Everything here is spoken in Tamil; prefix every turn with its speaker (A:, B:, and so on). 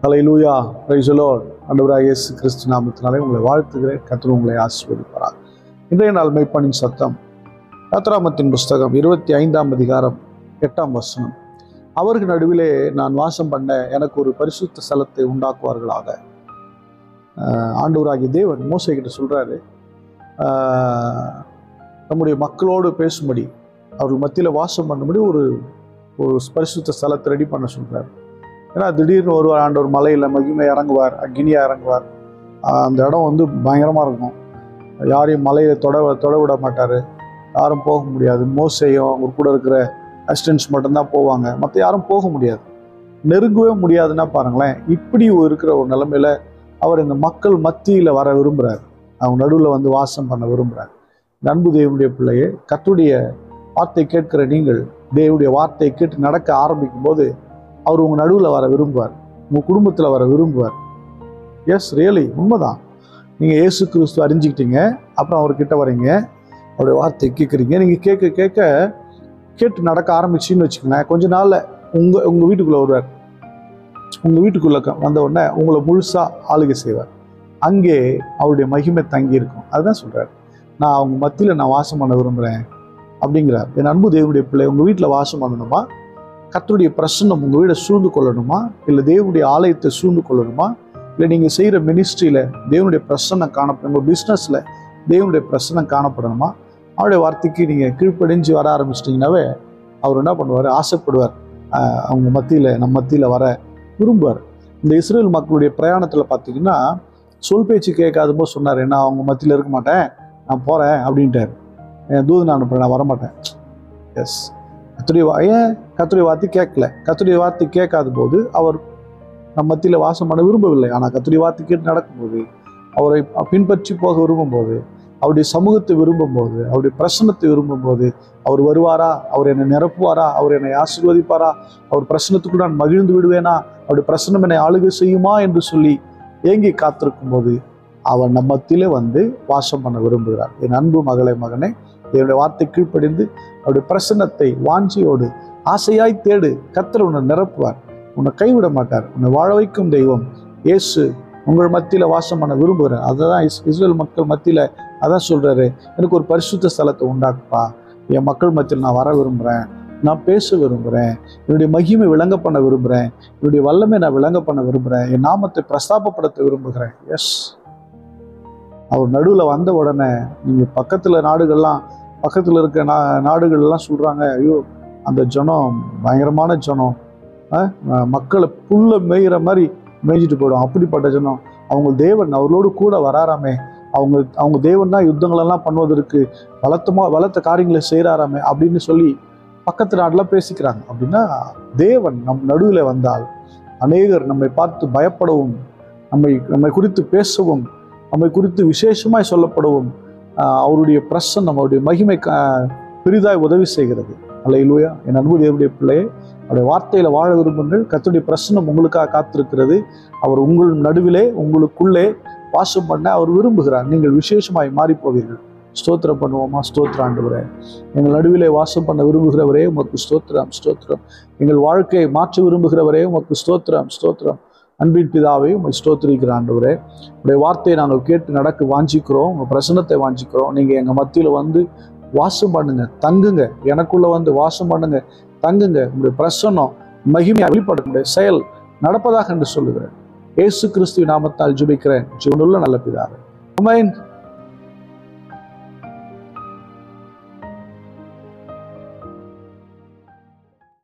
A: Hallelujah, praise the Lord. ஆண்டவராகிய இயேசு கிறிஸ்து நாமத்தினாலே உங்களை வாழ்த்துகிறேன். கர்த்தர் உங்களை ஆசீர்வதிப்பாராக. இன்றைய நாள் மெய்ப்பனின் சத்தம், யாத்திராகமத்தின் புஸ்தகம் 25ஆம் அதிகாரம் 8ஆம் வசனம். அவருக்கு நடுவிலே நான் வாசம் பண்ண எனக்கு ஒரு பரிசுத்த ஸ்தலத்தை உண்டாக்குவார்களாக. ஆண்டவராகிய தேவன் மோசே கிட்ட சொல்றாரு, நம்முடைய மக்களோடு பேசும்படி, அவர்கள் மத்தியில் வாசம் பண்ணும்படி ஒரு பரிசுத்த ஸ்தலத்தை ரெடி பண்ண சொல்றாரு. ஏன்னா திடீர்னு ஒரு ஆண்டவர் மலையில் மகிமை இறங்குவார், அக்னியாக இறங்குவார். அந்த இடம் பயங்கரமாக இருக்கும். யாரையும் மலையில் தொட விட மாட்டார், யாரும் போக முடியாது. மோசேயும் அவர் கூட இருக்கிற அசிஸ்டன்ஸ் மட்டும்தான் போவாங்க, மற்ற யாரும் போக முடியாது, நெருங்கவே முடியாதுன்னா பாருங்களேன். இப்படி இருக்கிற ஒரு நிலைமையில அவர் இந்த மக்கள் மத்தியில் வர விரும்புகிறார், அவங்க நடுவில் வாசம் பண்ண விரும்புகிறார். அன்பு தேவனுடைய பிள்ளையே, கர்த்தருடைய வார்த்தை கேட்கிற நீங்கள் தேவனுடைய வார்த்தையை கேட்டு நடக்க ஆரம்பிக்கும் போது அவர் உங்கள் நடுவில் வர விரும்புவார், உங்கள் குடும்பத்தில் வர விரும்புவார். எஸ், ரியலி உண்மைதான். நீங்கள் இயேசு கிறிஸ்து அறிஞ்சிக்கிட்டீங்க, அப்புறம் அவர்கிட்ட வரீங்க, அவருடைய வார்த்தை கேட்குறீங்க. நீங்கள் கேட்டு நடக்க ஆரம்பிச்சின்னு வச்சுக்கோங்களேன், கொஞ்ச நாளில் உங்கள் வீட்டுக்குள்ளே வருவார். உங்கள் வீட்டுக்குள்ளே வந்த உடனே உங்களை முழுசாக ஆளுகை செய்வார். அங்கே அவருடைய மகிமை தங்கி இருக்கும். அதுதான் சொல்கிறார், நான் அவங்க மத்தியில் நான் வாசம் பண்ண விரும்புகிறேன் அப்படிங்கிறார். என் அன்பு தேவனுடைய பிள்ளை, உங்கள் வீட்டில் வாசம் பண்ணணுமா? கர்த்தருடைய பிரசன்னம் உங்கள் வீடை சூழ்ந்து கொள்ளணுமா? இல்லை தேவனுடைய ஆலயத்தை சூழ்ந்து கொள்ளணுமா? இல்லை நீங்கள் செய்கிற மினிஸ்ட்ரியில் தேவனுடைய பிரசன்னம் காணப்படும், உங்கள் பிஸ்னஸில் தேவனுடைய பிரசன்னம் காணப்படணுமா? அவருடைய வார்த்தைக்கு நீங்கள் கீழ்ப்படிஞ்சு வர ஆரம்பிச்சிட்டிங்கனாவே அவர் என்ன பண்ணுவார்? ஆசைப்படுவார், அவங்க மத்தியில் நம்ம மத்தியில் வர விரும்புவார். இந்த இஸ்ரேல் மக்களுடைய பிரயாணத்தில் பார்த்தீங்கன்னா சொல் பேச்சு கேட்காத போது சொன்னார், நான் அவங்க மத்தியில் இருக்க மாட்டேன், நான் போகிறேன் அப்படின்ட்டார். என் தூதனை அனுப்புகிறேன், நான் வரமாட்டேன். எஸ், கர்த்தருடைய வார்த்தை கேட்கல. கர்த்தருடைய வார்த்தை கேட்காத போது அவர் நம்ம மத்தியில் வாசம் பண்ண விரும்பவில்லை. ஆனால் கர்த்தருடைய வார்த்தை கேட்டு நடக்கும்போது, அவரை பின்பற்றி போக விரும்பும்போது, அவருடைய சமூகத்தை விரும்பும்போது, அவருடைய பிரசன்னத்தை விரும்பும்போது, அவர் வருவாரா? அவர் என்னை நிரப்புவாரா? அவர் என்னை ஆசீர்வதிப்பாரா? அவர் பிரசன்னத்துக்குள் நான் மகிழ்ந்து விடுவேனா? அவருடைய பிரசன்னம் என்னை ஆளுகை செய்யுமா என்று சொல்லி ஏங்கி காத்திருக்கும் போது அவர் நம்ம மத்தியிலே வாசம் பண்ண விரும்புகிறார். என் அன்பு மகளே, மகனே, என்னுடைய வார்த்தை கீழ்ப்படிந்து அவருடைய பிரசன்னத்தை வாஞ்சியோடு ஆசையாய் தேடு. கர்த்தர் உன்னை நிரப்புவார், உன்னை கைவிட மாட்டார். உன்னை வாழ வைக்கும் தெய்வம் இயேசு உங்கள் மத்தியில் வாசம் பண்ண விரும்புகிறார். அதுதான் இஸ்ரேல் மக்கள் மத்தியில் அதான் சொல்றாரு, எனக்கு ஒரு பரிசுத்த ஸ்தலத்தை உண்டாக்குப்பா, என் மக்கள் மத்தியில் நான் வர விரும்புகிறேன், நான் பேச விரும்புகிறேன், என்னுடைய மகிமை விளங்க பண்ண விரும்புகிறேன், என்னுடைய வல்லமை நான் விளங்க பண்ண விரும்புகிறேன், என் நாமத்தை பிரஸ்தாபப்படுத்த விரும்புகிறேன். எஸ், அவர் நடுவில் வந்த உடனே நீங்கள் பக்கத்தில் இருக்க நாடுகள்லாம் சொல்கிறாங்க, ஐயோ அந்த ஜனம் பயங்கரமான ஜனம், மக்களை புல்ல மேய்கிற மாதிரி மேய்ஞ்சிட்டு போயிடும், அப்படிப்பட்ட ஜனம், அவங்க தேவன் அவர்களோடு கூட வராராமே, அவங்க தேவன் தான் யுத்தங்களெல்லாம் பண்ணுவதற்கு பலத்த காரியங்களை செய்கிறாராமே அப்படின்னு சொல்லி பக்கத்து நாடெலாம் பேசிக்கிறாங்க. அப்படின்னா தேவன் நம் நடுவில் வந்தால் அநேகர் நம்மை பார்த்து பயப்படவும், நம்மை குறித்து பேசவும், நம்மை குறித்து விசேஷமாய் சொல்லப்படவும் அவருடைய பிரசன்னம், அவருடைய மகிமை பெரிதாய் உதவி செய்கிறது. அல்லேலூயா. என் அன்பு தேவனுடைய பிள்ளையே, அவருடைய வார்த்தையில் வாழ விரும்புங்கள். கர்த்தருடைய பிரசன்னம் உங்களுக்காக காத்திருக்கிறது. அவர் உங்கள் நடுவிலே உங்களுக்குள்ளே வாசம் பண்ண அவர் விரும்புகிறார். நீங்கள் விசேஷமாய் மாறிப்போவீர்கள். ஸ்தோத்திரம் பண்ணுவோமா? ஸ்தோத்திரம் ஆண்டவரே, எங்கள் நடுவிலே வாசம் பண்ண விரும்புகிறவரே உமக்கு ஸ்தோத்திரம், ஸ்தோத்திரம். எங்கள் வாழ்க்கையை மாற்ற விரும்புகிறவரே உமக்கு ஸ்தோத்திரம், ஸ்தோத்திரம். அன்பின் பிதாவே, உம்மை ஸ்தோத்திரிக்கிற ஆண்டவரே, உடைய வார்த்தையை நாங்கள் கேட்டு நடக்க வாஞ்சிக்கிறோம், உங்கள் பிரசன்னத்தை வாஞ்சிக்கிறோம். நீங்கள் எங்கள் மத்தியில் வாசம் பண்ணுங்க, தங்குங்க, எனக்குள்ளே வாசம் பண்ணுங்க, தங்குங்க. உங்களுடைய பிரசன்னம் மகிமையை வெளிப்படுத்த செயல் நடப்பதாக என்று சொல்லுகிறேன். இயேசு கிறிஸ்துவின் நாமத்தால் ஜெபிக்கிறேன், ஜீவனுள்ள நல்ல பிதாவே, ஆமென்.